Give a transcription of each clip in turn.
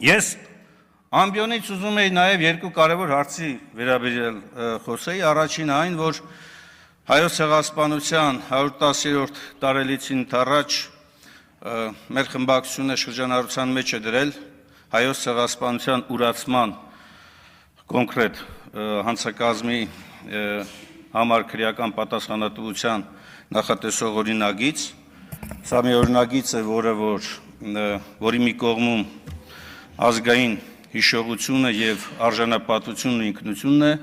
ես ամբիոնից ուզում էի նաև երկու կարևոր հարցի վերաբերյալ խոսեի, առաջին այն, որ Հայոց ցեղասպանության 110-րդ տարելիցին առաջ մեր խմբակցությունը շրջանառության մեջ է դրել Հայոց ցեղասպանության ուրացման կոնկրետ հանցակազմի համար քրեական պատասխանատվության նախատեսող օրինագիծ, սա մի օրինագիծ է, որի մի կողմում ազգային հիշողությունը եւ արժանապատվությունն ու ինքնությունն է,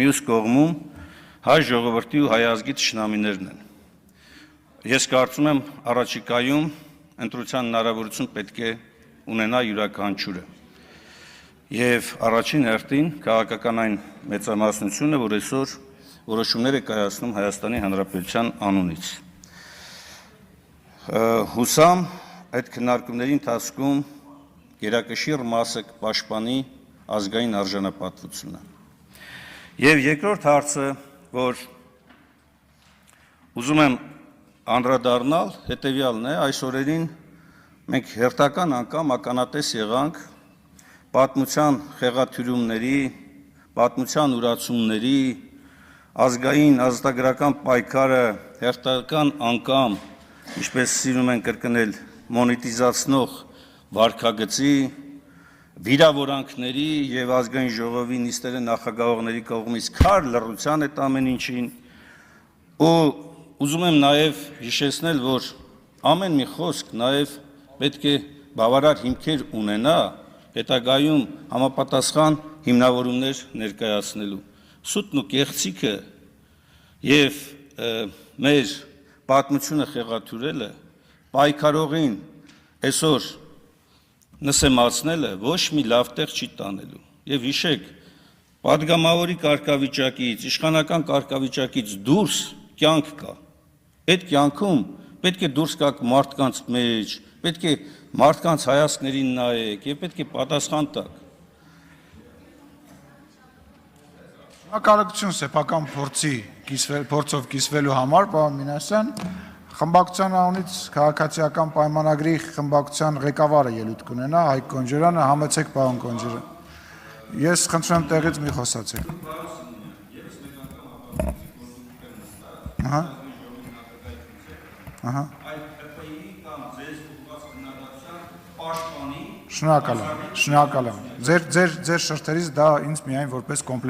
մյուս կողմում հայ ժողովրդի ու հայ ազգի թշնամիներն են։ Ես կարծում եմ առաջիկայում ընտրության հնարավորություն պետք է ունենա յուրաքանչյուրը եւ առաջին հերթին քաղաքական այն մեծամասնությունը, որ այսօր որոշումներ է կայացնում Հայաստանի Հանրապետության անունից։ Հուսամ այդ քննարկումների ընթացքում գերակշիռ մասը կպաշտպանի ազգային արժանապատվությունը։ Եվ երկրորդ հարցը, որ ուզում եմ անդրադառնալ, հետևյալն է, այս օրերին մենք հերթական անգամ ականատես եղանք պատմության խեղաթյուրումների, պատմության ուրացումների, ազգային ազատագրական պայքարը հերթական անգամ, ինչպես սիրում են կրկնել, մոնետիզացնող վարքագծի, վիրավորանքների եւ ազգային ժողովի նիստերի նախագահողների կողմից քար լռության այդ ամեն ինչին, ու ուզում եմ նաեւ հիշեցնել, որ ամեն մի խոսք նաեւ պետք է բավարար հիմքեր ունենա հետագայում համապատասխան հիմնավորումներ ներկայացնելու։ Սուտն ու կեղծիքը եւ մեր պատմությունը խեղաթյուրելը պայքարողին այսօր նսեմացնելը ոչ մի լավ տեղ չի տանելու։ Եվ հիշեք, падգամավորի կարգավիճակից, իշխանական կարգավիճակից դուրս կյանք կա։ Այդ կյանքում պետք է դուրս գաք մարդկանց մեջ, պետք է մարդկանց հայացքներին նայեք եւ պետք է պատասխան տաք։ Շնորհակալություն սեփական փորձով կիսվելու համար, պարոն Մինասյան։ Խմբակցության անունից քաղաքացիական պայմանագրի խմբակցության ղեկավարը ելույթ կունենա, Հայկ Կոնջարյանը, համեցեք պարոն Կոնջարյան։ Ես խնդրեմ տեղից մի խոսացեք։ Շնորհակալ եմ։ Ձեր շրթերից դա ինձ միայն որպես կոմպլիմենտ